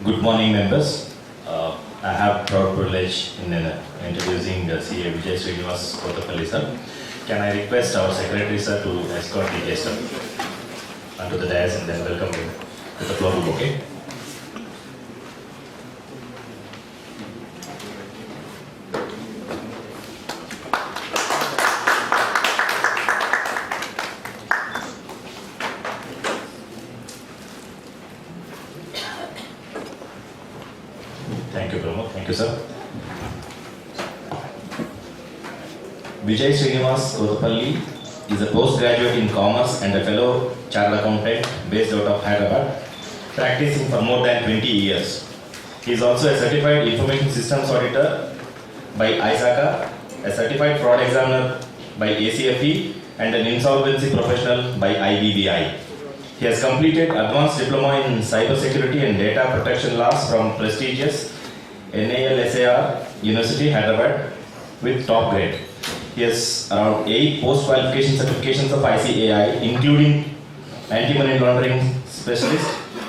Good morning, members. I have proud privilege in introducing CA Vijay Srinivas sir. Can I request our secretary sir to escort the guest onto the dais and then welcome him to the floor bouquet. Thank you, Pramod. Thank you, sir. Vijay Srinivas is a postgraduate in commerce and a fellow chartered accountant based out of Hyderabad, practicing for more than 20 years. He is also a certified information systems auditor by ISACA, a certified fraud examiner by ACFE, and an insolvency professional by IBBI. He has completed advanced diploma in cybersecurity and data protection laws from prestigious NALSAR University, Hyderabad, with top grade. He has around 8 post-qualification certifications of ICAI, including anti-money laundering specialist,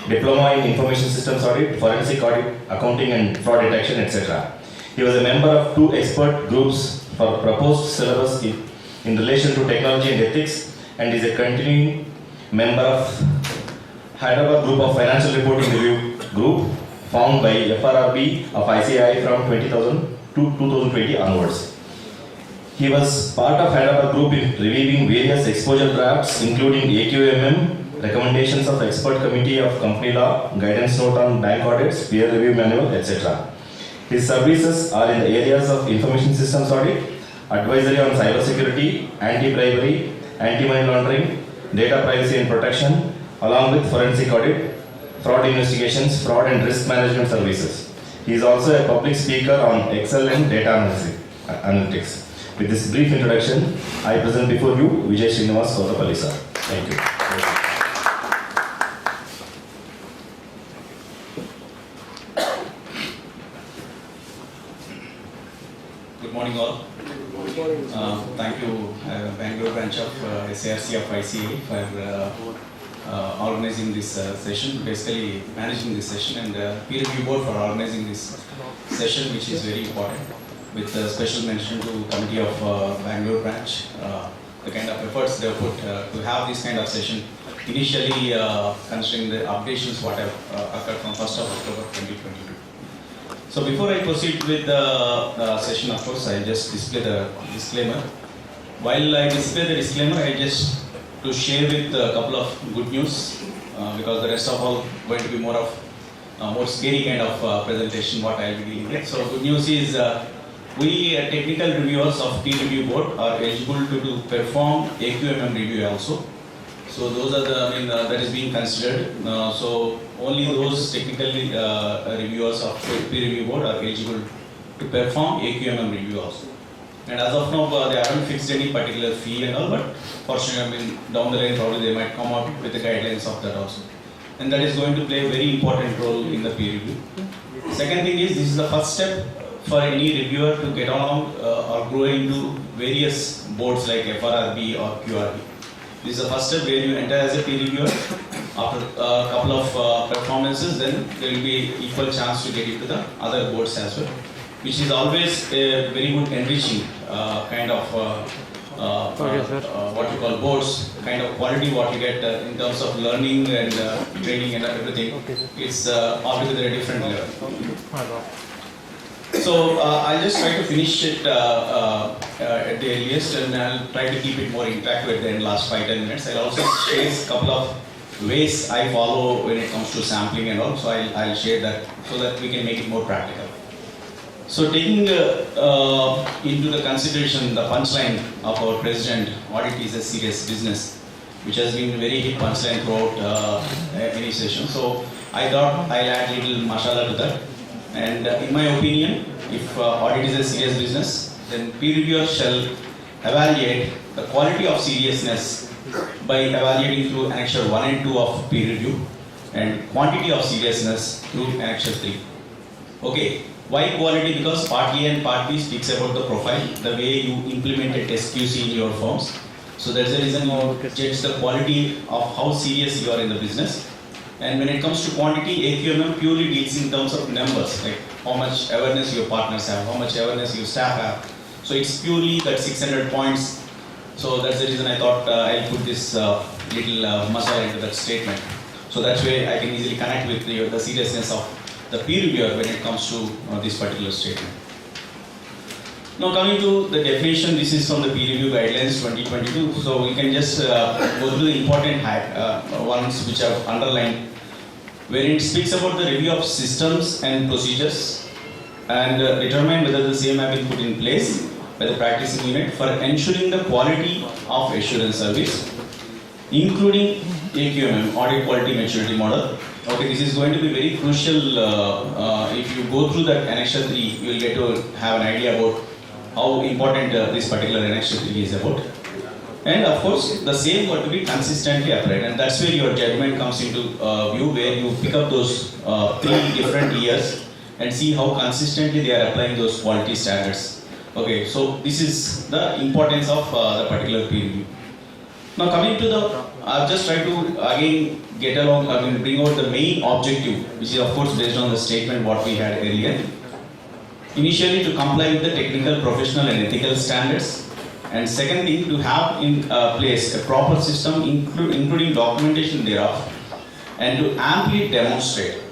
diploma in information systems audit, forensic audit, accounting and fraud detection, etc. He was a member of 2 expert groups for proposed syllabus in relation to technology and ethics, and is a continuing member of Hyderabad Group of Financial Reporting Review Group, found by FRRB of ICAI from 2000 to 2020 onwards. He was part of Hyderabad Group in reviewing various exposure drafts, including AQMM, recommendations of expert committee of company law, guidance note on bank audits, peer review manual, etc. His services are in the areas of information systems audit, advisory on cybersecurity, anti-bribery, anti-money laundering, data privacy and protection, along with forensic audit, fraud investigations, fraud and risk management services. He is also a public speaker on Excel and data analytics. With this brief introduction, I present before you Vijay Srinivas sir. Thank you. Good morning all. Thank you Bangalore branch of SARC of ICA for organizing this session, basically managing this session, and peer review board for organizing this session, which is very important, with special mention to committee of Bangalore branch, the kind of efforts they have put to have this kind of session, initially considering the updations what have occurred from 1st of October 2022. So before I proceed with the session, of course, I'll just display the disclaimer. While I display the disclaimer, I just to share with a couple of good news, because the rest of all going to be more of more scary kind of presentation what I'll be dealing with. So good news is we technical reviewers of peer review board are eligible to perform AQMM review also. So those are the that is being considered. So only those technical reviewers of peer review board are eligible to perform AQMM review also. And as of now, they haven't fixed any particular fee and all, but fortunately, down the line, probably they might come out with the guidelines of that also. And that is going to play a very important role in the peer review. Second thing is, this is the first step for any reviewer to get along or grow into various boards like FRRB or QRB. This is the first step where you enter as a peer reviewer. After a couple of performances, then there will be equal chance to get into the other boards as well, which is always a very good enriching kind of what you call boards, kind of quality what you get in terms of learning and training and everything. It's altogether a different level. So I'll just try to finish it at the earliest, and I'll try to keep it more interactive at the end, last 5-10 minutes. I'll also share a couple of ways I follow when it comes to sampling and all, so I'll share that so that we can make it more practical. So taking into the consideration the punchline of our president, audit is a serious business, which has been very hit punchline throughout any session. So I thought I'll add a little masala to that. And in my opinion, if audit is a serious business, then peer reviewers shall evaluate the quality of seriousness by evaluating through Annexure 1 and 2 of peer review, and quantity of seriousness through Annexure 3. Okay. Why quality? Because part A and part B speaks about the profile, the way you implement a test QC in your firms. So that's the reason you judge the quality of how serious you are in the business. And when it comes to quantity, AQMM purely deals in terms of numbers, like how much awareness your partners have, how much awareness your staff have. So it's purely that 600 points. So that's the reason I thought I'll put this little masala into that statement. So that's where I can easily connect with the seriousness of the peer reviewer when it comes to this particular statement. Now coming to the definition, this is from the peer review guidelines 2022. So we can just go through the important ones which I've underlined, where it speaks about the review of systems and procedures and determine whether the same have been put in place by the practicing unit for ensuring the quality of assurance service, including AQMM, audit quality maturity model. Okay, this is going to be very crucial. If you go through that annexure 3, you will get to have an idea about how important this particular annexure 3 is about. And of course, the same got to be consistently applied, and that's where your judgment comes into view, where you pick up those 3 different years and see how consistently they are applying those quality standards. Okay, so this is the importance of the particular peer review. Now coming to the, I've just tried to again bring out the main objective, which is of course based on the statement what we had earlier. Initially to comply with the technical, professional and ethical standards. And second thing, to have in place a proper system including documentation thereof, and to amply demonstrate.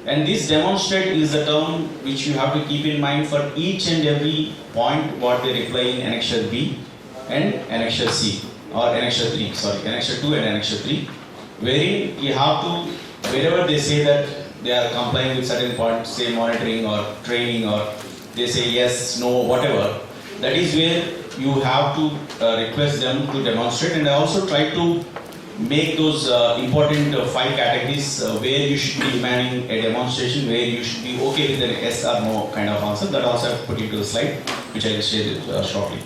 And this demonstrate is the term which you have to keep in mind for each and every point what they reply in Annexure B and Annexure C, or Annexure 3, sorry, Annexure 2 and Annexure 3, wherein you have to, wherever they say that they are complying with certain points, say monitoring or training, or they say yes, no, whatever, that is where you have to request them to demonstrate. And I also try to make those important 5 categories where you should be demanding a demonstration, where you should be okay with an yes or no kind of answer. That also I have put into the slide, which I will share shortly.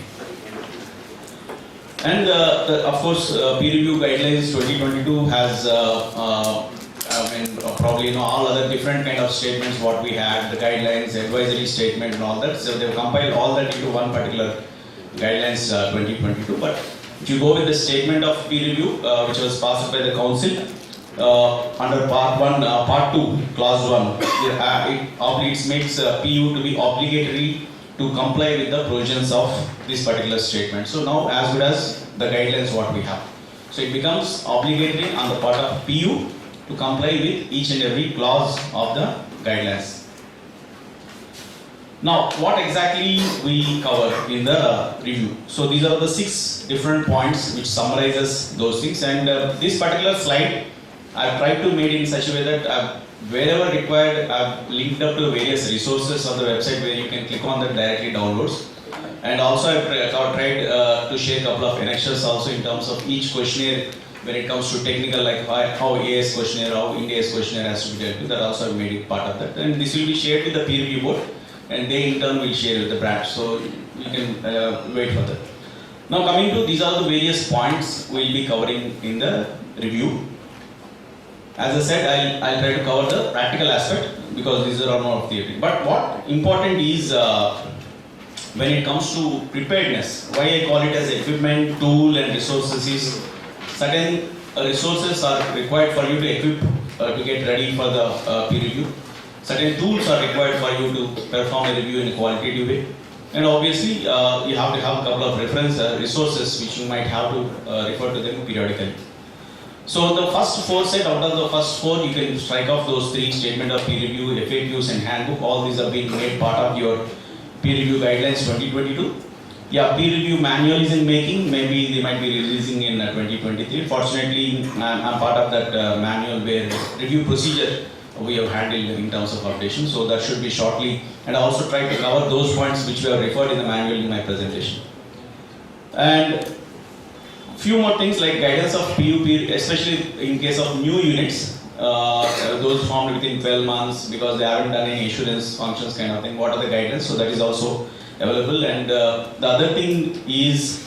And of course, peer review guidelines 2022 has probably all other different kind of statements what we had, the guidelines, advisory statement and all that. So they've compiled all that into one particular guidelines 2022. But if you go with the statement of peer review, which was passed by the council, under part 1, part 2, clause 1, it makes PU to be obligatory to comply with the provisions of this particular statement. So now as good as the guidelines what we have. So it becomes obligatory on the part of PU to comply with each and every clause of the guidelines. Now, what exactly we cover in the review? So these are the 6 different points which summarizes those things, and this particular slide I've tried to make in such a way that wherever required, I've linked up to various resources on the website where you can click on that directly downloads. And also I've tried to share a couple of annexures also in terms of each questionnaire when it comes to technical, like how AS questionnaire, how India's questionnaire has to be dealt with. That also I've made it part of that. And this will be shared with the peer review board, and they in turn will share with the branch. So you can wait for that. Now coming to, these are the various points we'll be covering in the review. As I said, I'll try to cover the practical aspect because these are more of theory. But what important is when it comes to preparedness, why I call it as equipment, tool and resources is certain resources are required for you to equip to get ready for the peer review. Certain tools are required for you to perform a review in a qualitative way. And obviously, you have to have a couple of reference resources which you might have to refer to them periodically. So the first 4 set, out of the first 4, you can strike off those 3: statement of peer review, FAQs and handbook. All these are being made part of your peer review guidelines 2022. Yeah, peer review manual is in making. Maybe they might be releasing in 2023. Fortunately, I'm part of that manual where review procedure we have handled in terms of updation. So that should be shortly. And I also try to cover those points which were referred in the manual in my presentation. And few more things like guidance of PU, especially in case of new units, those formed within 12 months because they haven't done any assurance functions kind of thing. What are the guidance? So that is also available. And the other thing is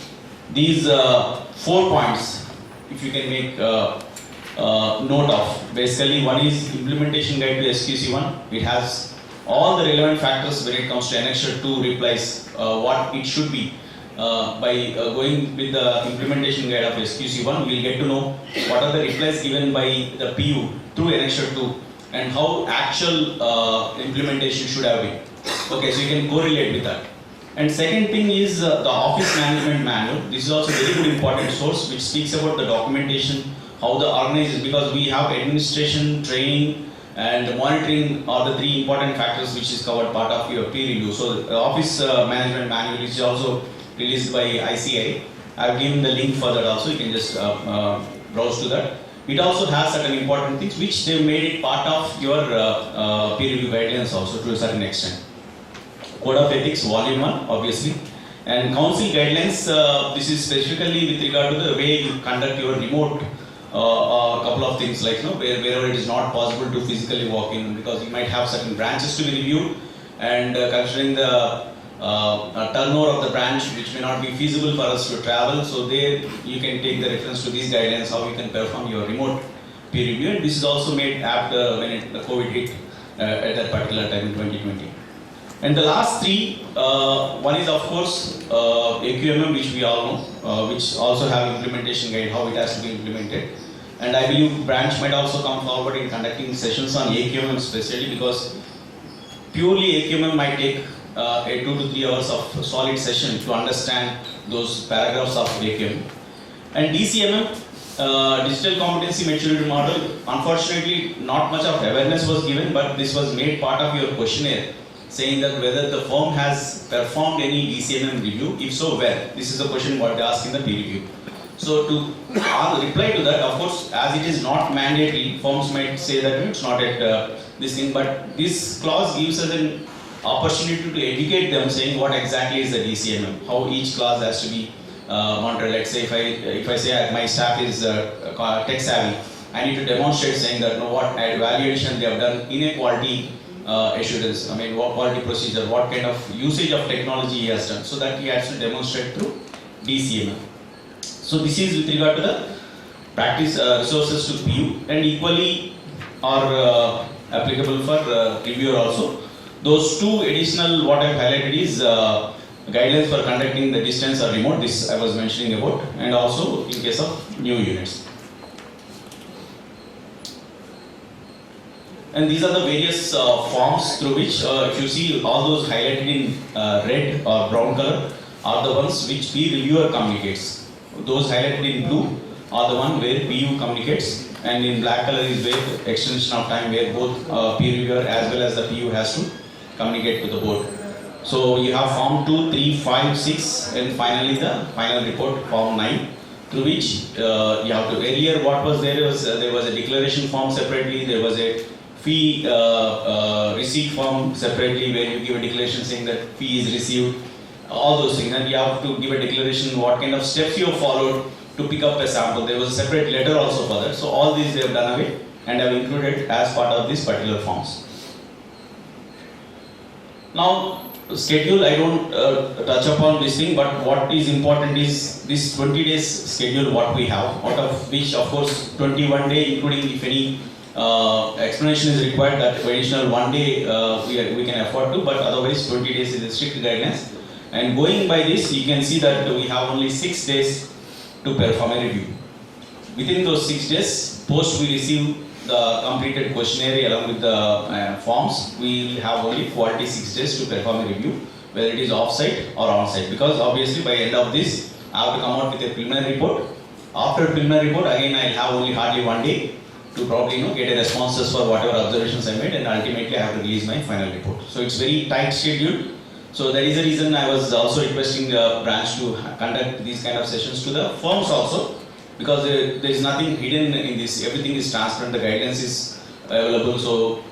these 4 points, if you can make note of. Basically, one is implementation guide to SQC1. It has all the relevant factors when it comes to Annexure 2 replies, what it should be. By going with the implementation guide of SQC1, we will get to know what are the replies given by the PU through annexure 2 and how actual implementation should have been. Okay, so you can correlate with that. And second thing is the office management manual. This is also a very good important source which speaks about the documentation, how the organization, because we have administration, training and monitoring are the three important factors which is covered part of your peer review. So the office management manual is also released by ICA. I have given the link for that also, you can just browse to that. It also has certain important things which they made it part of your peer review guidelines also to a certain extent. Code of Ethics Volume 1 obviously, and Council Guidelines, this is specifically with regard to the way you conduct your remote a couple of things like wherever it is not possible to physically walk in, because you might have certain branches to be reviewed, and considering the turnover of the branch which may not be feasible for us to travel, so there you can take the reference to these guidelines how you can perform your remote peer review, and this is also made after when the COVID hit at that particular time in 2020. And the last three, one is of course AQMM, which we all know, which also have implementation guide, how it has to be implemented. And I believe branch might also come forward in conducting sessions on AQMM especially, because purely AQMM might take 2 to 3 hours of solid session to understand those paragraphs of AQMM. And DCMM, Digital Competency Maturity Model, unfortunately not much of awareness was given, but this was made part of your questionnaire, saying that whether the firm has performed any DCMM review, if so, where. This is a question what they ask in the peer review. So to reply to that, of course, as it is not mandatory, firms might say that it's not at this thing, but this clause gives us an opportunity to educate them, saying what exactly is the DCMM, how each clause has to be monitored. Let's say if I say my staff is tech savvy, I need to demonstrate saying that what evaluation they have done in a quality assurance, what quality procedure, what kind of usage of technology he has done, so that he has to demonstrate through DCMM. So this is with regard to the practice resources to PU, and equally are applicable for reviewer also. Those two additional what I have highlighted is guidelines for conducting the distance or remote, this I was mentioning about, and also in case of new units. And these are the various forms through which, if you see all those highlighted in red or brown color, are the ones which peer reviewer communicates. Those highlighted in blue are the one where PU communicates, and in black color is where extension of time, where both peer reviewer as well as the PU has to communicate to the board. So you have form 2, 3, 5, 6, and finally the final report, form 9, through which you have to, earlier what was there was a declaration form separately, there was a fee receipt form separately where you give a declaration saying that fee is received, all those things, and you have to give a declaration what kind of steps you have followed to pick up a sample. There was a separate letter also for that. So all these they have done away and have included as part of these particular forms. Now schedule, I don't touch upon this thing, but what is important is this 20 days schedule what we have, out of which of course 21 day, including if any explanation is required, that additional 1 day we can afford to, but otherwise 20 days is a strict guidelines. And going by this, you can see that we have only 6 days to perform a review. Within those 6 days, post we receive the completed questionnaire along with the forms, we will have only 46 days to perform a review, whether it is off-site or on-site. Because obviously by end of this, I have to come out with a preliminary report. After preliminary report, again I will have only hardly 1 day to probably get a responses for whatever observations I made, and ultimately I have to release my final report. So it's very tight schedule. So that is the reason I was also requesting the branch to conduct these kind of sessions to the firms also, because there is nothing hidden in this, everything is transparent, the guidance is available. So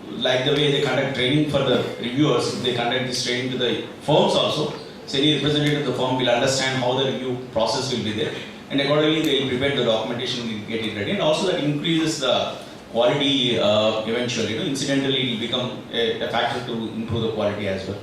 like the way they conduct training for the reviewers, they conduct this training to the firms also, so any representative of the firm will understand how the review process will be there, and accordingly they will prepare the documentation, will get it ready, and also that increases the quality eventually. Incidentally it will become a factor to improve the quality as well.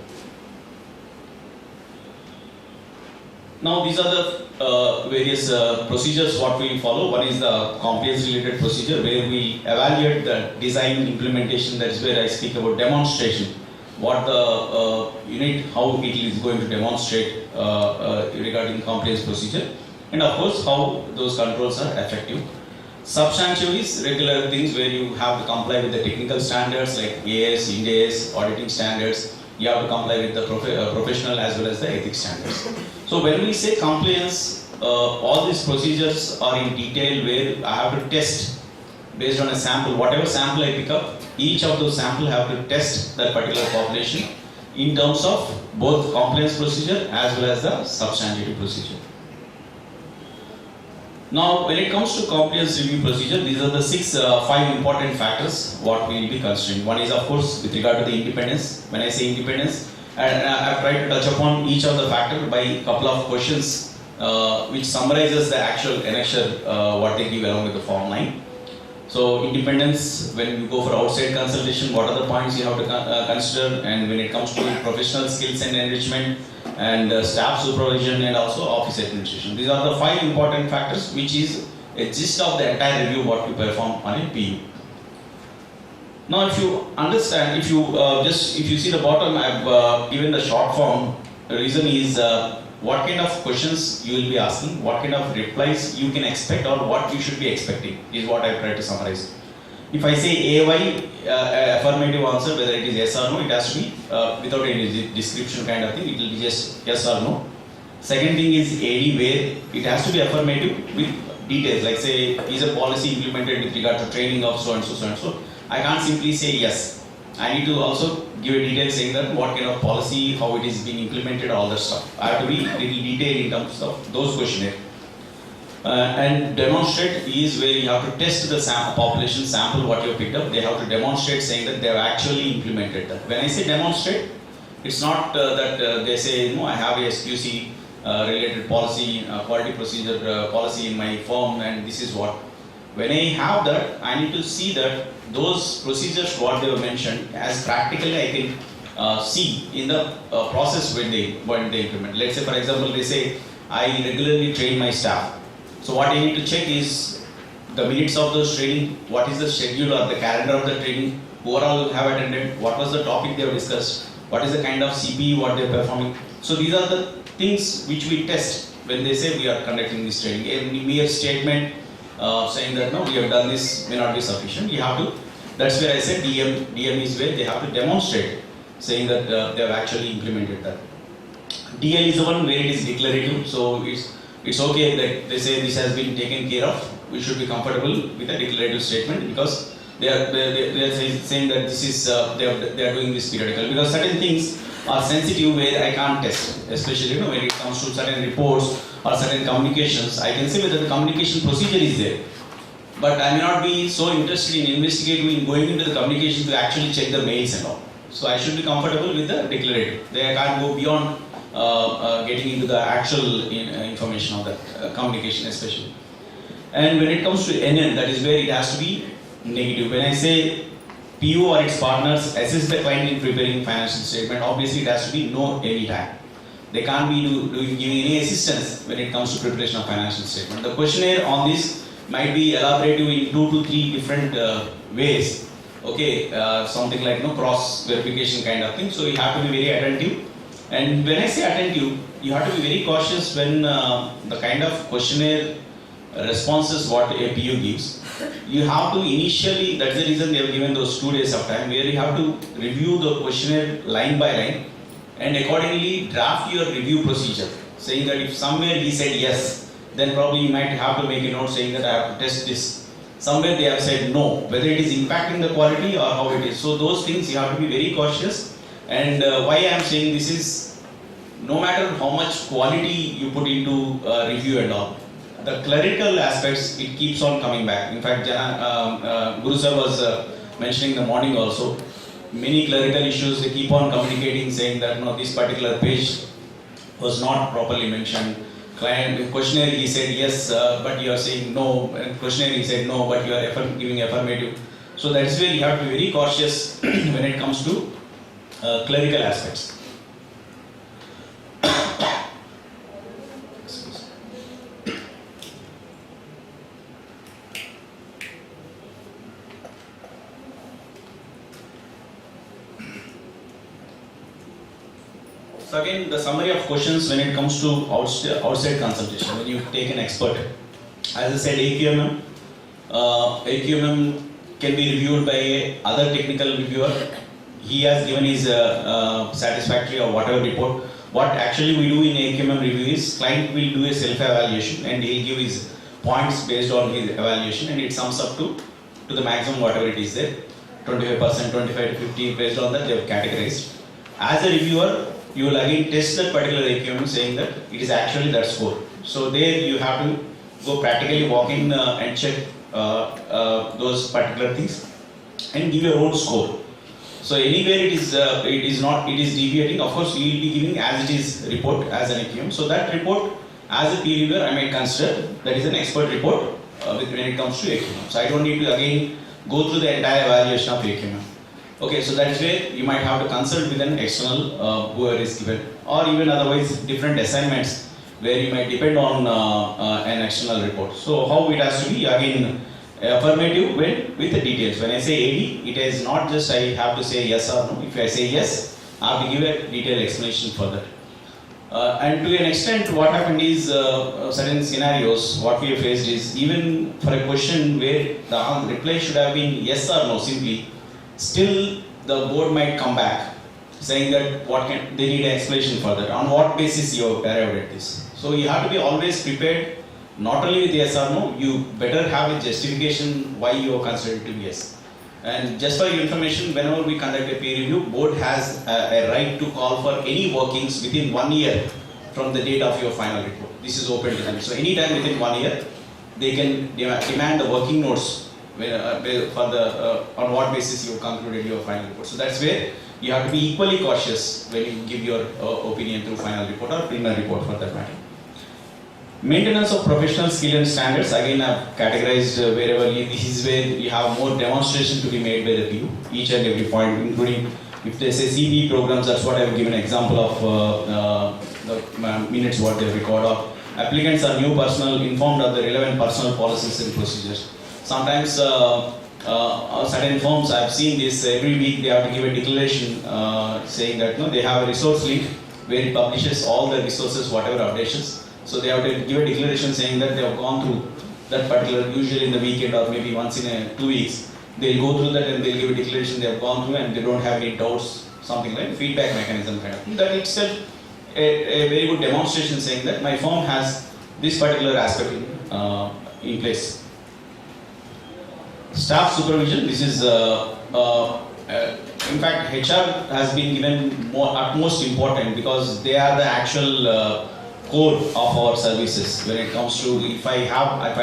Now these are the various procedures what we follow. One is the compliance related procedure where we evaluate the design implementation. That is where I speak about demonstration. What the unit, how it is going to demonstrate regarding compliance procedure, and of course how those controls are effective. Substantive is regular things where you have to comply with the technical standards like AS, Ind AS, auditing standards. You have to comply with the professional as well as the ethics standards. So when we say compliance, all these procedures are in detail where I have to test based on a sample. Whatever sample I pick up, each of those samples have to test that particular population in terms of both compliance procedure as well as the substantive procedure. Now, when it comes to compliance review procedure, these are the five important factors what we will be considering. One is, of course, with regard to the independence. When I say independence, and I've tried to touch upon each of the factors by a couple of questions, which summarizes the actual annexure what they give along with the form 9. So, independence, when you go for outside consultation, what are the points you have to consider, and when it comes to professional skills and enrichment, and staff supervision and also office administration. These are the five important factors which is a gist of the entire review what you perform on a PU. Now if you understand, if you see the bottom, I have given the short form. The reason is what kind of questions you will be asking, what kind of replies you can expect or what you should be expecting is what I try to summarize. If I say AY, affirmative answer, whether it is yes or no, it has to be without any description kind of thing, it will be just yes or no. Second thing is AD, where it has to be affirmative with details, like say, is a policy implemented with regard to training of so and so, so and so. I can't simply say yes. I need to also give a detail saying that what kind of policy, how it is being implemented, all that stuff. I have to be little detailed in terms of those questionnaire. And demonstrate is where you have to test the population sample what you picked up. They have to demonstrate saying that they have actually implemented that. When I say demonstrate, it's not that they say, no, I have a SQC related policy, quality procedure policy in my firm and this is what. When I have that, I need to see that those procedures what they were mentioned as practically I can see in the process when they implement. Let's say for example, they say, I regularly train my staff. So what I need to check is the minutes of those training, what is the schedule or the calendar of the training, who all have attended, what was the topic they have discussed, what is the kind of CPE what they are performing. So these are the things which we test when they say we are conducting this training. A mere statement saying that no, we have done this may not be sufficient. You have to, that's where I said DM is where they have to demonstrate saying that they have actually implemented that. DL is the one where it is declarative, so it's okay that they say this has been taken care of. We should be comfortable with a declarative statement because they are saying that this is they are doing this periodical, because certain things are sensitive where I can't test, especially when it comes to certain reports or certain communications. I can say whether the communication procedure is there, but I may not be so interested in investigating, in going into the communication to actually check the mails and all. So I should be comfortable with the declarative. They can't go beyond getting into the actual information of that communication especially. And when it comes to NN, that is where it has to be negative. When I say PO or its partners assist the client in preparing financial statement, obviously it has to be no any time. They can't be giving any assistance when it comes to preparation of financial statement. The questionnaire on this might be elaborative in 2 to 3 different ways. Okay, something like cross verification kind of thing. So you have to be very attentive. And when I say attentive, you have to be very cautious when the kind of questionnaire responses what a PU gives. You have to initially, that's the reason they have given those 2 days of time, where you have to review the questionnaire line by line and accordingly draft your review procedure, saying that if somewhere he said yes, then probably you might have to make a note saying that I have to test this. Somewhere they have said no, whether it is impacting the quality or how it is. So those things you have to be very cautious. And why I am saying this is, no matter how much quality you put into review and all, the clerical aspects, it keeps on coming back. In fact, Guru sir was mentioning in the morning also, many clerical issues, they keep on communicating saying that no, this particular page was not properly mentioned. Client questionnaire he said yes, but you are saying no. And questionnaire he said no, but you are giving affirmative. So that is where you have to be very cautious when it comes to clerical aspects. So again, the summary of questions when it comes to outside consultation, when you take an expert. As I said, AQMM, AQMM can be reviewed by other technical reviewer. He has given his satisfactory or whatever report. What actually we do in AQMM review is client will do a self-evaluation and he'll give his points based on his evaluation, and it sums up to the maximum whatever it is there, 25%, 25 to 50 based on that they have categorized. As a reviewer, you will again test that particular AQMM saying that it is actually that score. So there you have to go practically walk in and check those particular things and give your own score. So anywhere it is deviating. Of course, you will be giving as it is report as an AQM. So that report, as a peer reviewer, I might consider that is an expert report when it comes to AQM. So I don't need to again go through the entire evaluation of AQM. Okay, so that is where you might have to consult with an external whoever is given, or even otherwise different assignments where you might depend on an external report. So how it has to be again affirmative with the details. When I say AD, it is not just I have to say yes or no. If I say yes, I have to give a detailed explanation for that. And to an extent, what happened is certain scenarios, what we have faced is even for a question where the reply should have been yes or no simply, still the board might come back saying that they need an explanation for that. On what basis you have arrived at this? So you have to be always prepared, not only with yes or no, you better have a justification why you are considered to be yes. And just for your information, whenever we conduct a peer review, board has a right to call for any workings within 1 year from the date of your final report. This is open to them. So anytime within 1 year, they can demand the working notes for on what basis you concluded your final report. So that's where you have to be equally cautious when you give your opinion through final report or preliminary report for that matter. Maintenance of professional skill and standards, again I've categorized wherever this is where you have more demonstration to be made by the PU, each and every point, including if they say CPE programs, that's what I've given an example of the minutes what they record of. Applicants are new personnel informed of the relevant personal policies and procedures. Sometimes certain firms, I've seen this every week, they have to give a declaration saying that they have a resource link where it publishes all the resources, whatever updations. So they have to give a declaration saying that they have gone through that particular, usually in the weekend or maybe once in 2 weeks. They'll go through that and they'll give a declaration they have gone through and they don't have any doubts, something like feedback mechanism kind of. That itself a very good demonstration saying that my firm has this particular aspect in place. Staff supervision, this is in fact HR has been given utmost important because they are the actual core of our services when it comes to if I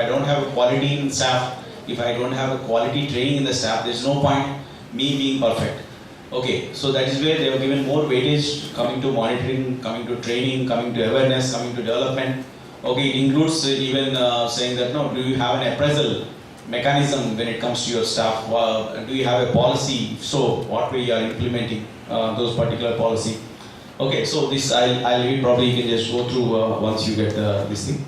don't have a quality in staff, if I don't have a quality training in the staff, there's no point me being perfect. Okay, so that is where they have given more weightage coming to monitoring, coming to training, coming to awareness, coming to development. Okay, it includes even saying that do you have an appraisal mechanism when it comes to your staff? Do you have a policy? If so, what way you are implementing those particular policy? Okay, so this I'll read, probably you can just go through once you get this thing.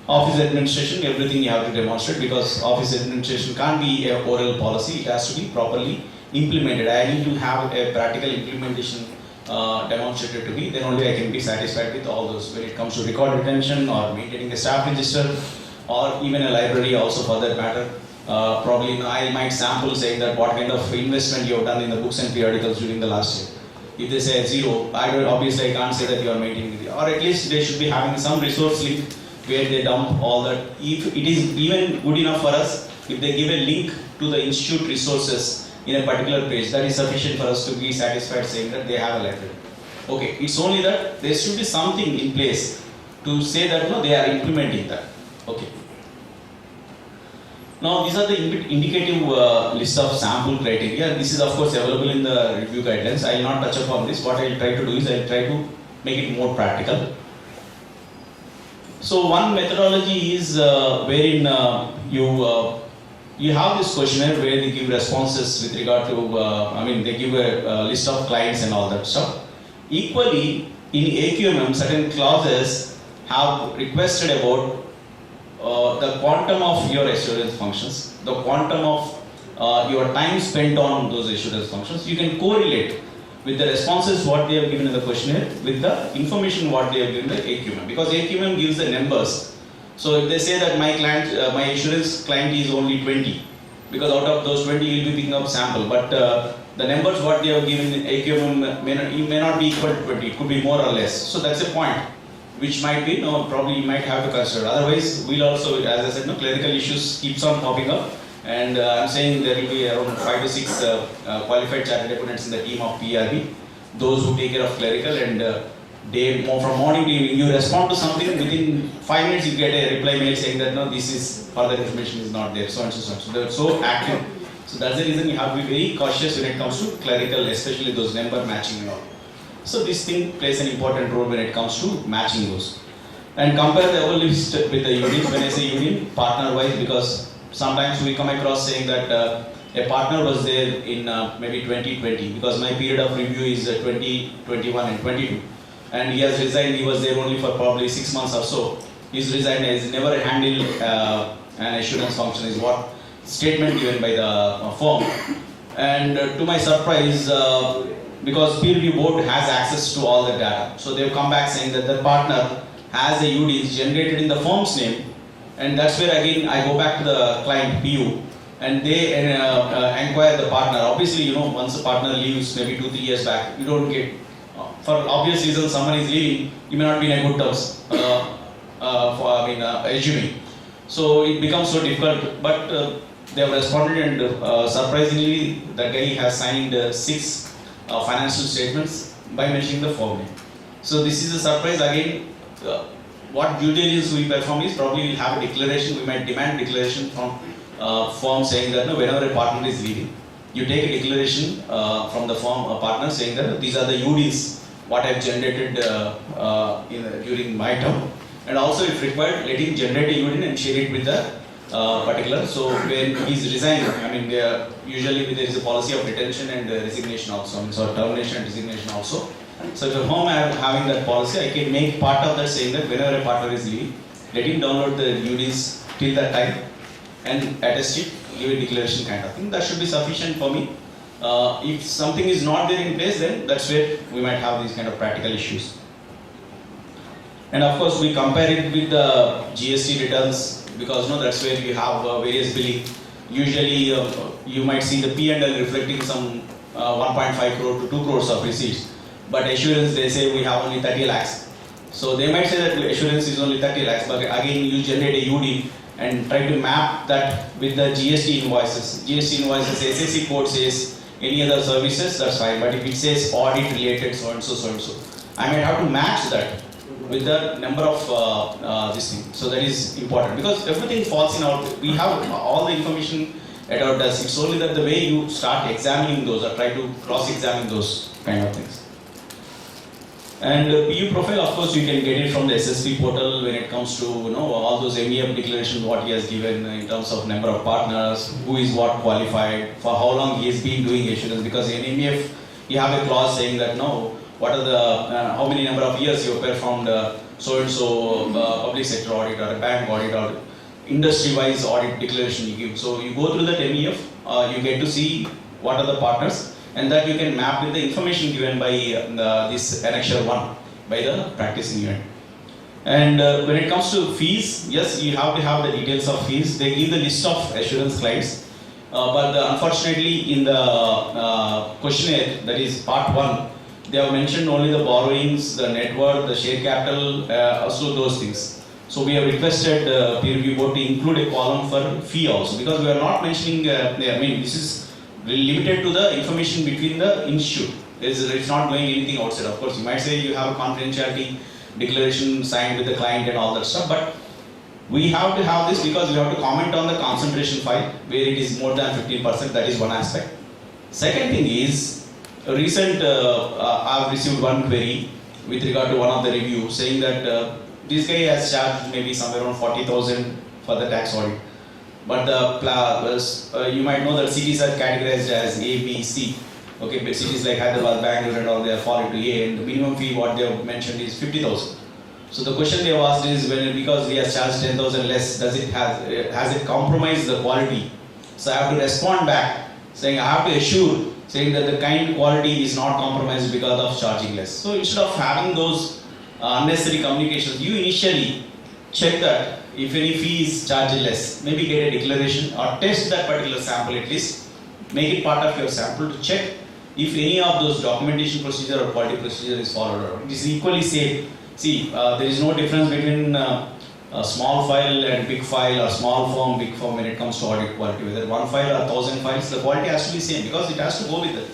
Office administration, everything you have to demonstrate because office administration can't be a oral policy, it has to be properly implemented. I need to have a practical implementation demonstrated to me, then only I can be satisfied with all those when it comes to record retention or maintaining a staff register or even a library also for that matter. Probably I might sample saying that what kind of investment you have done in the books and periodicals during the last year. If they say 0, obviously I can't say that you are maintaining it. Or at least they should be having some resource link where they dump all that. If it is even good enough for us, if they give a link to the institute resources in a particular page, that is sufficient for us to be satisfied saying that they have a library. Okay, it's only that there should be something in place to say that they are implementing that. Okay. Now these are the indicative list of sample criteria. This is of course available in the review guidelines. I will not touch upon this. What I will try to do is I will try to make it more practical. So one methodology is wherein you have this questionnaire where they give responses with regard to, they give a list of clients and all that stuff. Equally, in AQMM, certain clauses have requested about the quantum of your assurance functions, the quantum of your time spent on those assurance functions. You can correlate with the responses what they have given in the questionnaire with the information what they have given in the AQMM, because AQMM gives the numbers So if they say that my client, my insurance client is only 20, because out of those 20 you'll be picking up sample, but the numbers what they have given in AQM may not be equal to 20, it could be more or less. So that's a point which might be, probably you might have to consider. Otherwise, we'll also, as I said, clerical issues keeps on popping up, and I'm saying there will be around 5 to 6 qualified chartered accountants in the team of PRB, those who take care of clerical, and from morning to evening, you respond to something, within 5 minutes you get a reply mail saying that no, this is further information is not there, so and so, so and so. They're so active. So that's the reason you have to be very cautious when it comes to clerical, especially those number matching and all. So this thing plays an important role when it comes to matching those. And compare the whole list with the union. When I say union, partner wise, because sometimes we come across saying that a partner was there in maybe 2020, because my period of review is 2021 and 22. And he has resigned, he was there only for probably 6 months or so. He's resigned, he's never handled an assurance function, is what statement given by the firm. And to my surprise, because peer review board has access to all the data, so they've come back saying that the partner has a UDs generated in the firm's name, and that's where again I go back to the client PU, and they inquire the partner. Obviously, once a partner leaves maybe 2-3 years back, you don't get, for obvious reasons, someone is leaving, you may not be in a good terms, assuming. So it becomes so difficult, but they have responded, and surprisingly, the guy has signed 6 financial statements by mentioning the firm name. So this is a surprise again. What due diligence we perform is probably we'll have a declaration, we might demand declaration from firm saying that whenever a partner is leaving, you take a declaration from the firm partner saying that these are the UDs what I've generated during my term, and also if required, let him generate a UD and share it with the particular. So when he's resigning, usually there is a policy of retention and resignation also, so termination and resignation also. So if a firm having that policy, I can make part of that saying that whenever a partner is leaving, let him download the UDs till that time and attest it, give a declaration kind of thing. That should be sufficient for me. If something is not there in place, then that's where we might have these kind of practical issues. And of course, we compare it with the GST returns, because that's where you have various billing. Usually, you might see the P&L reflecting some 1.5 crore to 2 crores of receipts. But assurance, they say we have only 30 lakhs. So they might say that assurance is only 30 lakhs, but again, you generate a UD and try to map that with the GST invoices. GST invoices, SSC code says any other services, that's fine. But if it says audit related so and so, so and so, I might have to match that with the number of this thing. So that is important, because everything falls in our, we have all the information at our desk. It's only that the way you start examining those or try to cross-examine those kind of things. And PU profile, of course, you can get it from the SSP portal when it comes to all those MEF declarations, what he has given in terms of number of partners, who is what qualified, for how long he has been doing assurance. Because in MEF, you have a clause saying that what are the how many number of years you have performed so and so public sector audit or a bank audit or industry-wise audit declaration you give. So you go through that MEF, you get to see what are the partners, and that you can map with the information given by this annexure 1 by the practicing unit. And when it comes to fees, yes, you have to have the details of fees. They give the list of assurance clients, but unfortunately in the questionnaire, that is part 1, they have mentioned only the borrowings, the net worth, the share capital, also those things. So we have requested peer review board to include a column for fee also, because we are not mentioning, this is limited to the information between the institute. It's not doing anything outside. Of course, you might say you have a confidentiality declaration signed with the client and all that stuff, but we have to have this because we have to comment on the concentration file where it is more than 15%. That is one aspect. Second thing is, recent I have received one query with regard to one of the review saying that this guy has charged maybe somewhere around 40,000 for the tax audit. But the you might know that cities are categorized as A, B, C. Okay, but cities like Hyderabad, Bangalore and all, they fall into A, and the minimum fee what they have mentioned is 50,000. So the question they have asked is, because he has charged 10,000 less, has it compromised the quality? So I have to respond back saying I have to assure saying that the kind quality is not compromised because of charging less. So instead of having those unnecessary communications, you initially check that if any fee is charged less, maybe get a declaration or test that particular sample at least, make it part of your sample to check if any of those documentation procedure or quality procedure is followed or not. It is equally safe. See, there is no difference between a small file and big file, or small firm, big firm when it comes to audit quality. Whether one file or 1,000 files, the quality has to be same because it has to go with the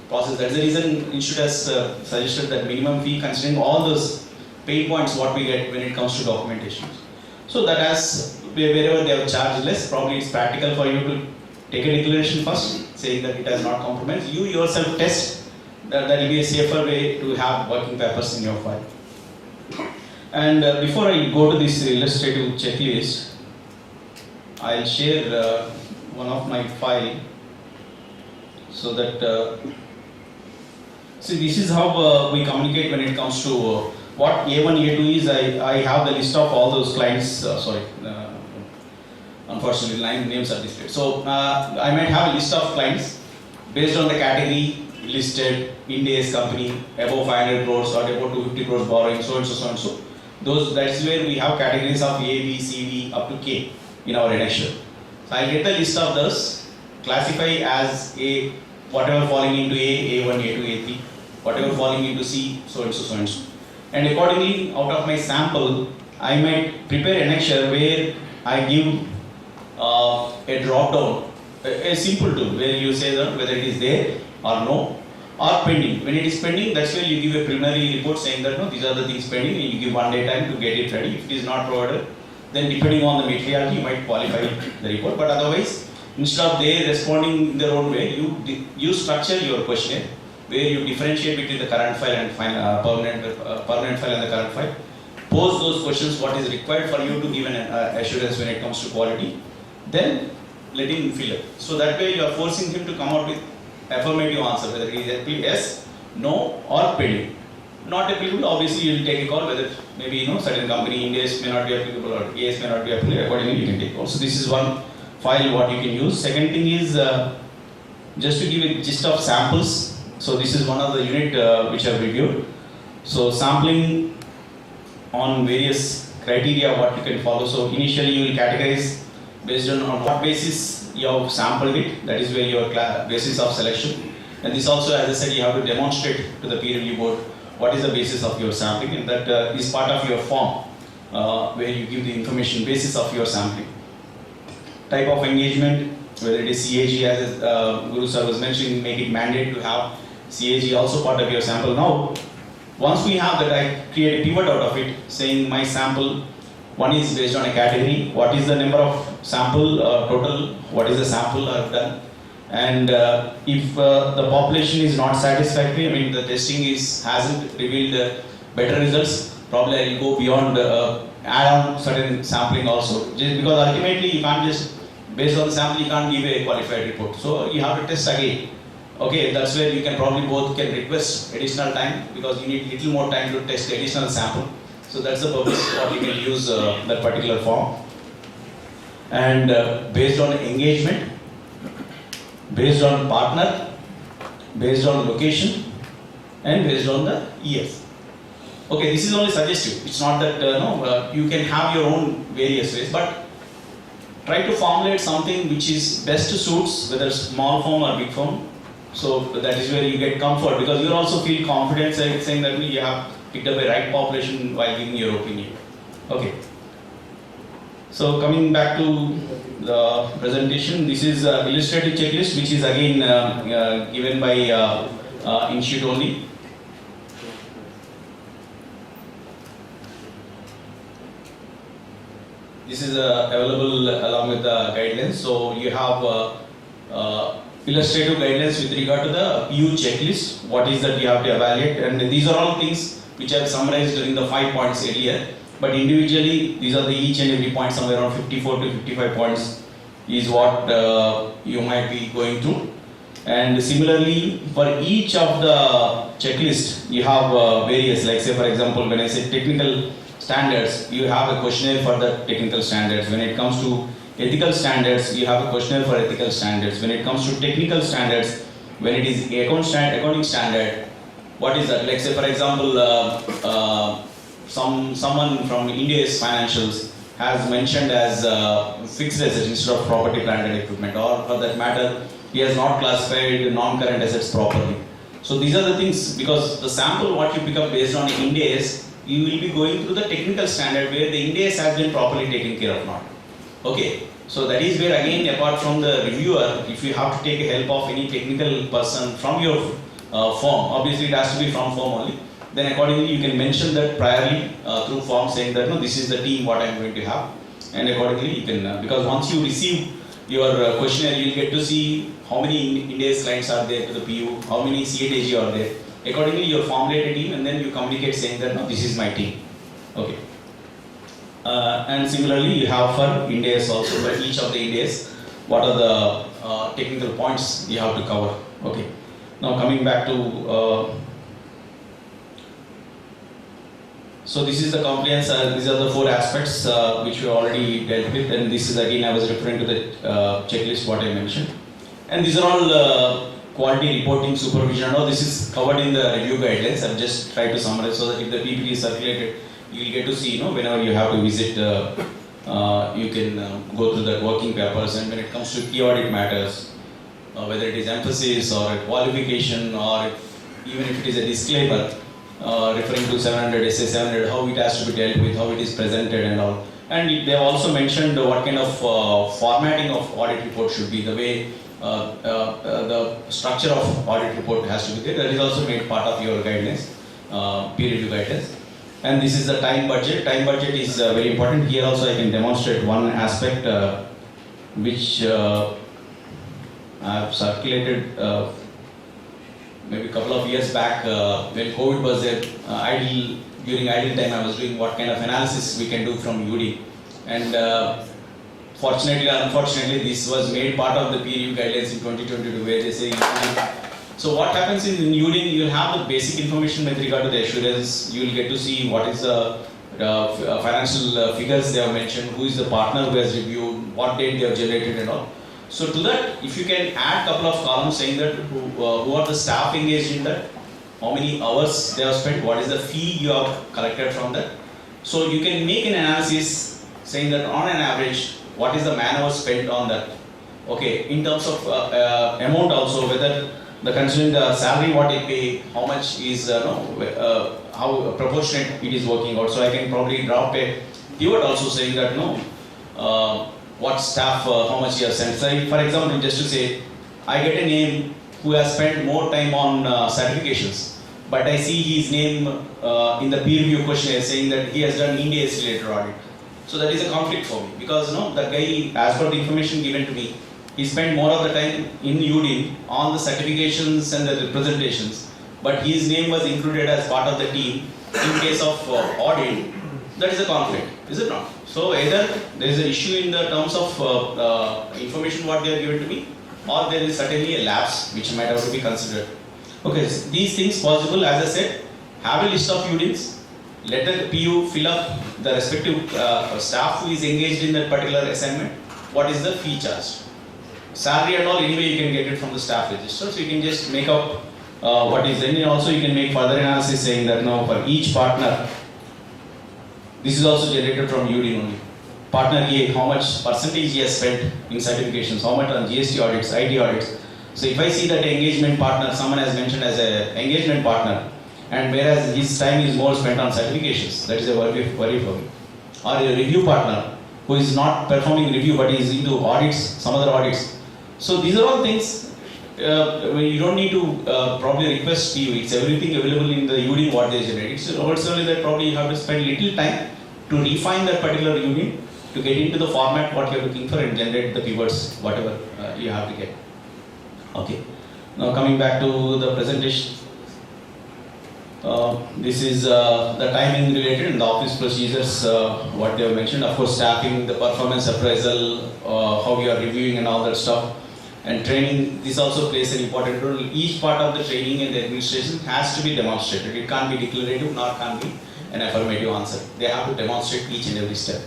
process. That's the reason Institute has suggested that minimum fee considering all those pain points what we get when it comes to documentation. So that as wherever they have charged less, probably it's practical for you to take a declaration first, saying that it has not compromised. You yourself test that will be a safer way to have working papers in your file. And before I go to this illustrative checklist, I'll share one of my file so that see, this is how we communicate when it comes to what A1, A2 is. I have the list of all those clients. Unfortunately, line names are displayed. So I might have a list of clients based on the category listed, Ind AS company, above 500 crores or above 250 crores borrowing, so and so, so and so. That's where we have categories of A, B, C, D up to K in our annexure. So I'll get the list of those, classify as A, whatever falling into A, A1, A2, A3, whatever falling into C, so and so, so and so. And accordingly, out of my sample, I might prepare an annexure where I give a drop down, a simple tool where you say that whether it is there or no, or pending. When it is pending, that's where you give a preliminary report saying that no, these are the things pending, and you give 1 day time to get it ready. If it is not provided, then depending on the materiality, you might qualify the report. But otherwise, instead of they responding in their own way, you structure your questionnaire where you differentiate between the current file and permanent file and the current file. Pose those questions, what is required for you to give an assurance when it comes to quality. Then let him fill it. So that way you are forcing him to come out with affirmative answer, whether it is yes, no, or pending. Not applicable, obviously you will take a call whether maybe certain company Ind AS may not be applicable or AS may not be applicable. Accordingly you can take a call. So this is one file what you can use. Second thing is just to give a gist of samples. So this is one of the unit which I have reviewed. So sampling on various criteria what you can follow. So initially you will categorize based on what basis you have sampled it, that is where your basis of selection. And this also, as I said, you have to demonstrate to the peer review board what is the basis of your sampling, and that is part of your form where you give the information basis of your sampling. Type of engagement, whether it is CAG, as Guru sir was mentioning, make it mandate to have CAG also part of your sample. Now, once we have that, I create a pivot out of it saying my sample, one is based on a category, what is the number of sample total, what is the sample I've done, and if the population is not satisfactory, I mean the testing hasn't revealed better results, probably I will go beyond, add on certain sampling also, just because ultimately you can't just, based on the sample you can't give a qualified report, so you have to test again. Okay, that's where you can probably both can request additional time because you need little more time to test the additional sample. So that's the purpose what you can use that particular form. And based on engagement, based on partner, based on location, and based on the ES. Okay, this is only suggestive. It's not that you can have your own various ways, but try to formulate something which is best suits whether small firm or big firm. So that is where you get comfort because you also feel confident saying that you have picked up a right population while giving your opinion. Okay. So coming back to the presentation, this is an illustrative checklist which is again given by Institute only. This is available along with the guidelines. So you have illustrative guidelines with regard to the PU checklist, what is that you have to evaluate, and these are all things which I have summarized during the 5 points earlier, but individually these are the each and every point, somewhere around 54 to 55 points is what you might be going through. And similarly for each of the checklist you have various, like say for example when I say technical standards, you have a questionnaire for the technical standards. When it comes to ethical standards, you have a questionnaire for ethical standards. When it comes to technical standards, when it is accounting standard, what is that? Like say for example, someone from Ind AS financials has mentioned as fixed assets instead of property, plant and equipment, or for that matter, he has not classified non-current assets properly. So these are the things, because the sample what you pick up based on Ind AS, you will be going through the technical standard where the Ind AS has been properly taken care of not. Okay, so that is where again, apart from the reviewer, if you have to take help of any technical person from your firm, obviously it has to be from firm only, then accordingly you can mention that priorly through form, saying that no, this is the team what I am going to have, and accordingly you can, because once you receive your questionnaire, you will get to see how many Ind AS clients are there to the PU, how many CATG are there. Accordingly, you formulate a team and then you communicate saying that no, this is my team. Okay. And similarly, you have for Ind AS also, but each of the Ind AS, what are the technical points you have to cover. Okay. Now coming back to, so this is the compliance, these are the 4 aspects which we already dealt with, and this is again I was referring to the checklist what I mentioned. And these are all quality reporting, supervision, all this is covered in the review guidelines. I've just tried to summarize so that if the PPT is circulated, you will get to see, whenever you have to visit, you can go through the working papers. And when it comes to key audit matters, whether it is emphasis or a qualification, or even if it is a disclaimer referring to 700, SA 700, how it has to be dealt with, how it is presented and all. And they have also mentioned what kind of formatting of audit report should be, the way the structure of audit report has to be there. That is also made part of your guidelines, peer review guidelines. And this is the time budget. Time budget is very important. Here also I can demonstrate one aspect which I have circulated maybe a couple of years back when COVID was there. During idle time I was doing what kind of analysis we can do from UD. And fortunately or unfortunately, this was made part of the peer review guidelines in 2022 where they say, so what happens in UD, you will have the basic information with regard to the assurance, you will get to see what is the financial figures they have mentioned, who is the partner who has reviewed, what date they have generated and all. So to that, if you can add a couple of columns saying that who are the staff engaged in that, how many hours they have spent, what is the fee you have collected from that. So you can make an analysis saying that on an average, what is the man hours spent on that. Okay, in terms of amount also, whether the considering the salary what they pay, how much is how proportionate it is working out. So I can probably drop a keyword also saying that what staff, how much he has sent. So for example, just to say, I get a name who has spent more time on certifications, but I see his name in the peer review questionnaire saying that he has done Ind AS related audit. So that is a conflict for me, because that guy, as per the information given to me, he spent more of the time in UD on the certifications and the representations, but his name was included as part of the team in case of audit. That is a conflict, is it not? So either there is an issue in the terms of information what they have given to me, or there is certainly a lapse which might have to be considered. Okay, so these things possible, as I said, have a list of UDs, let the PU fill up the respective staff who is engaged in that particular assignment, what is the fee charged. Salary and all, anyway you can get it from the staff register, so you can just make up what is. Then also you can make further analysis saying that now for each partner, this is also generated from UD only. Partner A, how much percentage he has spent in certifications, how much on GST audits, IT audits. So if I see that engagement partner, someone has mentioned as an engagement partner, and whereas his time is more spent on certifications, that is a worry for me. Or a review partner who is not performing review but is into audits, some other audits. So these are all things you don't need to probably request PU. It's everything available in the UD what they generate. So also that probably you have to spend little time to refine that particular UD to get into the format what you are looking for and generate the keywords whatever you have to get. Okay. Now coming back to the presentation. This is the timing related and the office procedures, what they have mentioned. Of course, staffing, the performance appraisal, how we are reviewing and all that stuff. And training, this also plays an important role. Each part of the training and the administration has to be demonstrated. It can't be declarative nor can be an affirmative answer. They have to demonstrate each and every step.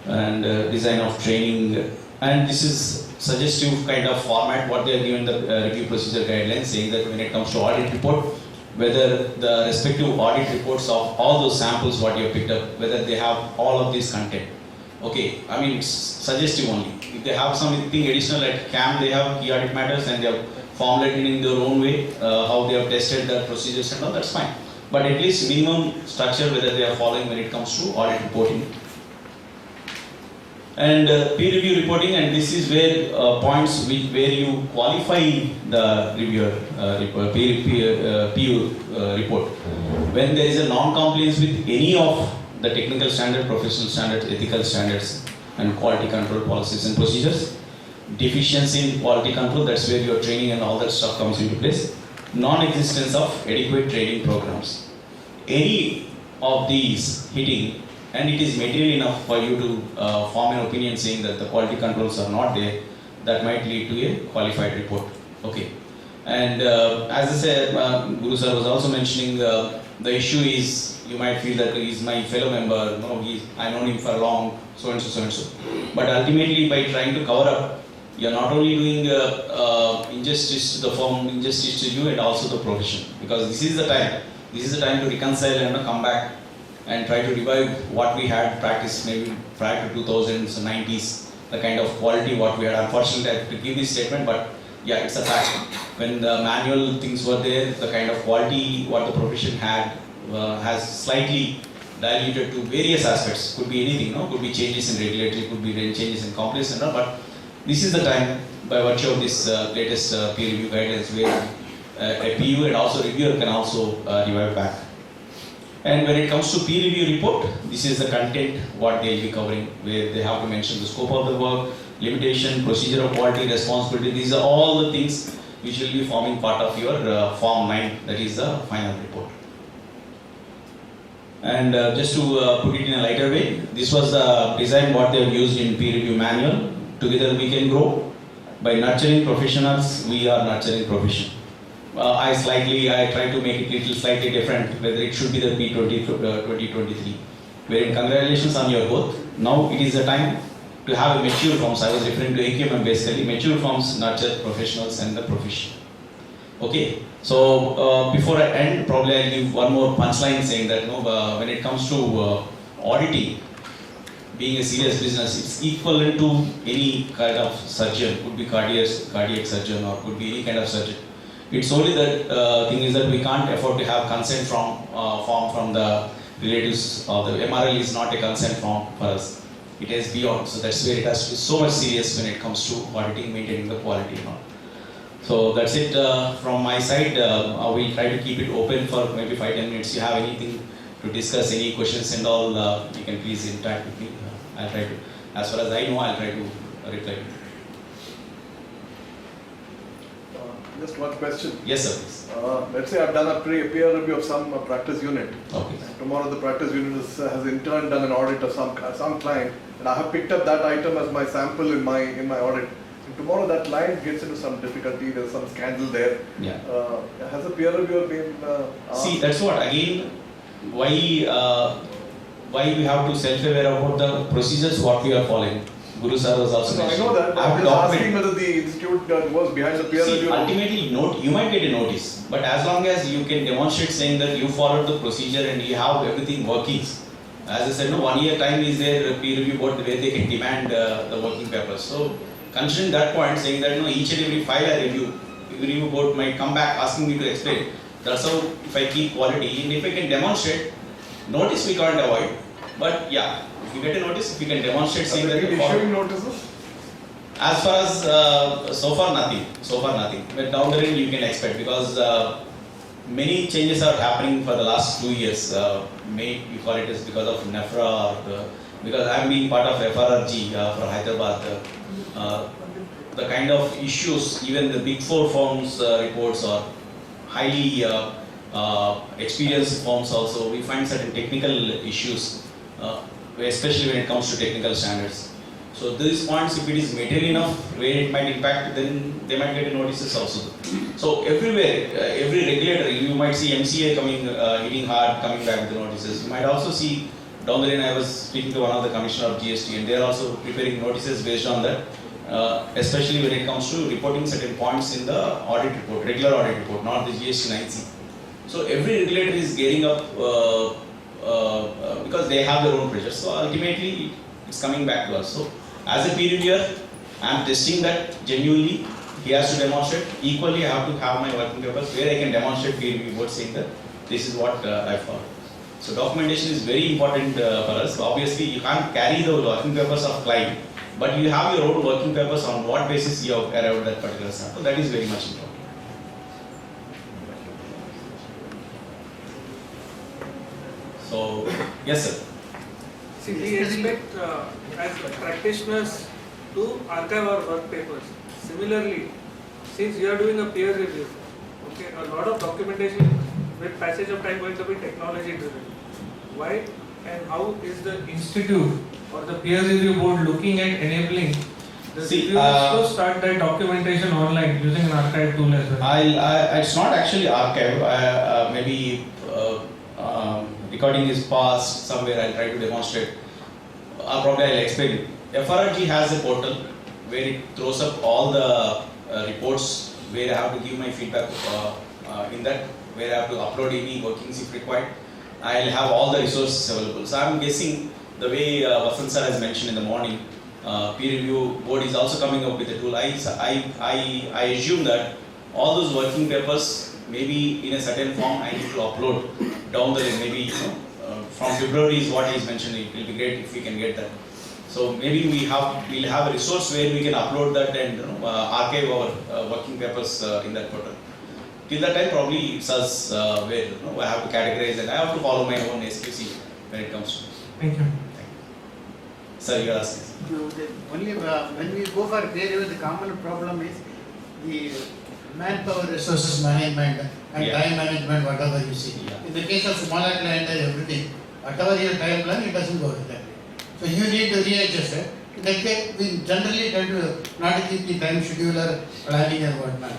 And design of training. And this is suggestive kind of format what they are given the review procedure guidelines saying that when it comes to audit report, whether the respective audit reports of all those samples what you have picked up, whether they have all of this content. Okay, I mean it's suggestive only. If they have something additional at CAM, they have key audit matters and they have formulated in their own way how they have tested the procedures and all, that's fine. But at least minimum structure whether they are following when it comes to audit reporting. And peer review reporting, and this is where points where you qualify the reviewer peer report. When there is a non-compliance with any of the technical standard, professional standards, ethical standards, and quality control policies and procedures, deficiency in quality control, that's where your training and all that stuff comes into place. Non-existence of adequate training programs. Any of these hitting, and it is material enough for you to form an opinion saying that the quality controls are not there, that might lead to a qualified report. Okay. And as I said, Guru sir was also mentioning the issue is, you might feel that he is my fellow member, no, I known him for long, so and so, so and so. But ultimately, by trying to cover up, you are not only doing injustice to the firm, injustice to you, and also the profession. Because this is the time to reconcile and come back and try to revive what we had practiced maybe prior to 2000s, 90s, the kind of quality what we had. Unfortunately, I have to give this statement, but yeah, it's a fact. When the manual things were there, the kind of quality what the profession had has slightly diluted to various aspects. Could be anything, no? Could be changes in regulatory, could be changes in compliance and all, but this is the time, by virtue of this latest peer review guidance, where a PU and also reviewer can also revive back. And when it comes to peer review report, this is the content what they will be covering, where they have to mention the scope of the work, limitation, procedure of quality, responsibility. These are all the things which will be forming part of your Form 9, that is the final report. And just to put it in a lighter way, this was the design what they have used in peer review manual. Together we can grow. By nurturing professionals, we are nurturing profession. I try to make it little slightly different, whether it should be the P20 2023. Wherein congratulations on your growth. Now it is the time to have a mature firms. I was referring to AQM basically. Mature firms nurture professionals and the profession. Okay. So before I end, probably I'll give one more punchline saying that when it comes to auditing, being a serious business, it's equivalent to any kind of surgeon. Could be cardiac surgeon, or could be any kind of surgeon. It's only that thing is that we can't afford to have consent form from the relatives, or the MRL is not a consent form for us. It is beyond. So that's where it has to be so much serious when it comes to auditing, maintaining the quality. So that's it from my side. I will try to keep it open for maybe 5-10 minutes. If you have anything to discuss, any questions and all, you can please interact with me. I'll try to, as far as I know, I'll try to reply. Just one question. Yes, sir. Please. Let's say I've done a peer review of some practice unit. Okay. Tomorrow the practice unit has in turn done an audit of some client, and I have picked up that item as my sample in my audit. And tomorrow that client gets into some difficulty, there's some scandal there. Yeah. Has a peer reviewer been asked? See, that's what again. Why we have to self-aware about the procedures what we are following. Guru sir was also I know that, but I'm just asking whether the institute was behind the peer review. Ultimately, you might get a notice, but as long as you can demonstrate saying that you followed the procedure and you have everything working. As I said, 1 year time is there, peer review board where they can demand the working papers. So, considering that point, saying that each and every file I review board might come back asking me to explain. That's how if I keep quality, and if I can demonstrate, notice we can't avoid. But yeah, if you get a notice, if you can demonstrate saying that you issuing notices? As far as so far nothing. But down the line you can expect, because many changes are happening for the last 2 years. You call it as because of NEFRA, or because I am being part of FRRG for Hyderabad. The kind of issues, even the big four firms reports are highly experienced firms also. We find certain technical issues, especially when it comes to technical standards. So these points, if it is material enough where it might impact, then they might get notices also. So everywhere, every regulator, you might see MCA coming, hitting hard, coming back with the notices. You might also see down the line, I was speaking to one of the commissioner of GST, and they are also preparing notices based on that, especially when it comes to reporting certain points in the audit report, regular audit report, not the GST 9C. So every regulator is getting up because they have their own pressure. So ultimately, it's coming back to us. So as a peer reviewer, I am testing that genuinely. He has to demonstrate. Equally, I have to have my working papers where I can demonstrate peer review board saying that this is what I found. So documentation is very important for us. Obviously, you can't carry the working papers of client, but you have your own working papers on what basis you have arrived at that particular sample. That is very much important. So, yes sir. See, we expect as practitioners to archive our work papers. Similarly, since you are doing a peer review, okay, a lot of documentation with passage of time going to be technology driven. Why and how is the institute or the peer review board looking at enabling the reviewers to start that documentation online using an archive tool as well? It's not actually archive. Maybe recording is passed somewhere. I'll try to demonstrate. Probably I'll explain. FRRG has a portal where it throws up all the reports where I have to give my feedback in that, where I have to upload any workings if required. I'll have all the resources available. So I'm guessing the way Vasant sir has mentioned in the morning, peer review board is also coming up with a tool. I assume that all those working papers, maybe in a certain form, I need to upload down the line. Maybe from February is what he is mentioning. It will be great if we can get that. So maybe we'll have a resource where we can upload that and archive our working papers in that portal. Till that time, probably it's us where I have to categorize and I have to follow my own SQC when it comes to. Thank you. Sir, you are asking. Only when we go for peer review, the common problem is the manpower resources management and Yeah. time management, whatever you see. Yeah. In the case of smaller client and everything, whatever your time plan, it doesn't go like that. So you need to readjust it. In that case, we generally try to not keep the time scheduler planning and whatnot.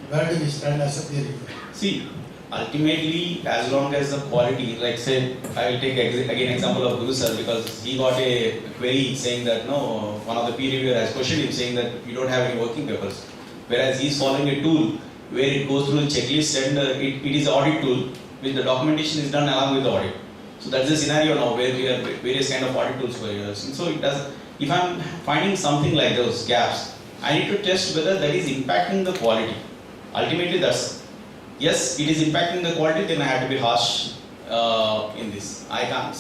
Where do we stand as a peer review? See, ultimately, as long as the quality, like say, I will take again example of Guru sir because he got a query saying that no, one of the peer reviewer has questioned him saying that you don't have any working papers, whereas he is following a tool where it goes through the checklist and it is an audit tool which the documentation is done along with the audit. So that's the scenario now where we have various kind of audit tools for years. And so it does. If I'm finding something like those gaps, I need to test whether that is impacting the quality. Ultimately, that's yes, it is impacting the quality. Then I have to be harsh in this. I can't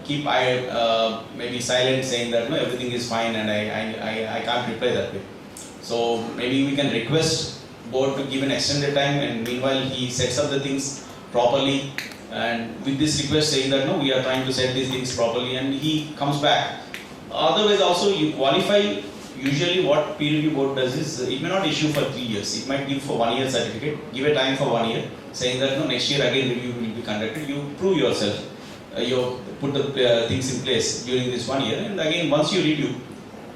keep maybe silent saying that no, everything is fine and I can't reply that way. So maybe we can request board to give an extended time and meanwhile he sets up the things properly and with this request saying that no, we are trying to set these things properly and he comes back. Otherwise also you qualify. Usually what peer review board does is it may not issue for 3 years. It might give for 1 year certificate, give a time for 1 year saying that no, next year again review will be conducted. You prove yourself. You put the things in place during this 1 year and again once you review,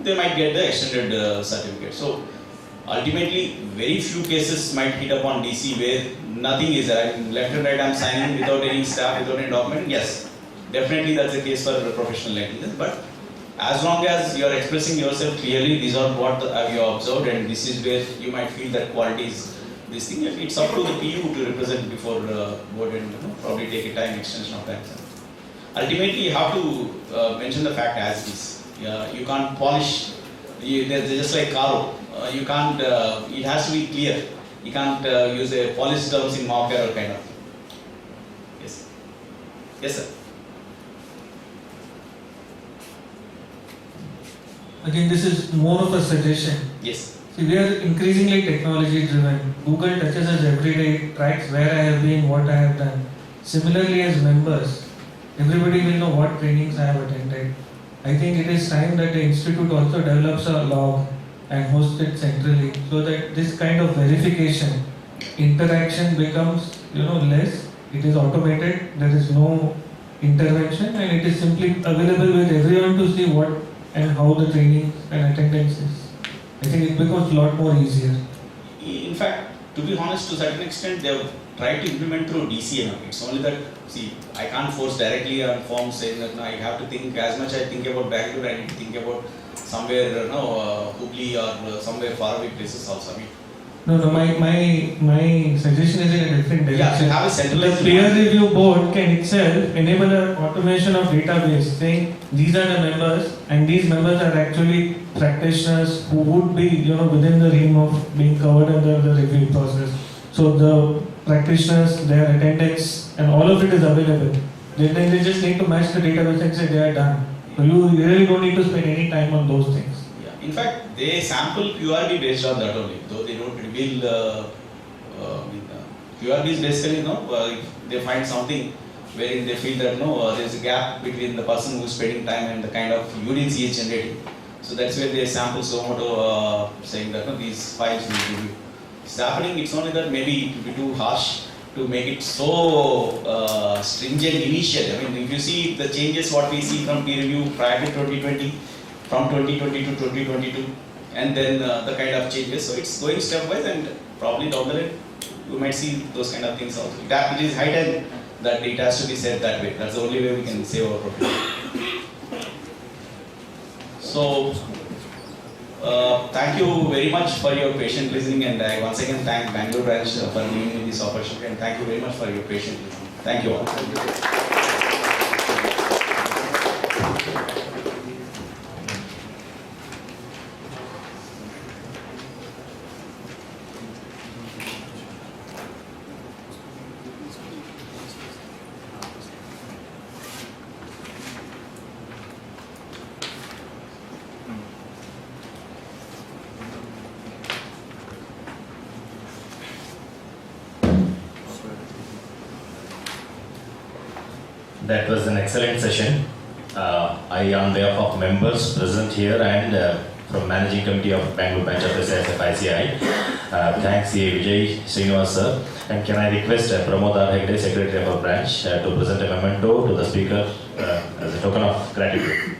they might get the extended certificate. So ultimately, very few cases might hit upon DC where nothing is there. I'm left and right, I'm signing without any staff, without any document. Yes, definitely that's the case for professional negligence. But as long as you are expressing yourself clearly, these are what you observed, and this is where you might feel that quality is this thing. It's up to the PU to represent before board and probably take a time extension of time. Ultimately, you have to mention the fact as is. You can't polish. They're just like car. You can't. It has to be clear. You can't use a polished terms in mock error kind of thing. Yes. Yes, sir. Again, this is more of a suggestion. Yes. See, we are increasingly technology driven. Google touches us every day, tracks where I have been, what I have done. Similarly, as members, everybody will know what trainings I have attended. I think it is time that the institute also develops a log and hosts it centrally so that this kind of verification, interaction becomes less. It is automated, there is no intervention and it is simply available with everyone to see what and how the training and attendance is. I think it becomes a lot more easier. In fact, to be honest, to a certain extent, they have tried to implement through DCM. It's only that, see, I can't force directly on forms saying that no, I have to think as much I think about Bangalore, I need to think about somewhere, Hubli or somewhere far away places also. I mean, No, my suggestion is in a different Yeah, direction. have a The centralized peer one. review board can itself enable an automation of database saying these are the members and these members are actually practitioners who would be, within the realm of being covered under the review process. So the practitioners, their attendance and all of it is available. Then they just need to match the database and say they are done. So you really don't need to spend any time on those things. Yeah. In fact, they sample QRB based on that only, though they don't reveal. QRB is basically, if they find something wherein they feel that there is a gap between the person who is spending time and the kind of units he is generating. So that's where they sample Zomato saying that these files will review. It's happening. It's only that maybe it will be too harsh to make it so stringent initially. I mean, if you see the changes what we see from peer review prior to 2020, from 2020 to 2022, and then the kind of changes. So it's going stepwise, and probably down the line you might see those kind of things also. It is high time that it has to be said that way. That's the only way we can save our profit. So, thank you very much for your patient listening, and I once again thank Bangalore branch for giving me this opportunity, and thank you very much for your patient listening. Thank you all. That was an excellent session. I, on behalf of members present here and from Managing Committee of Bangalore Branch of SAFICI, thanks CA Vijay Srinivas sir. And can I request Pramod R. Hegde, Secretary of our branch, to present a memento to the speaker as a token of gratitude.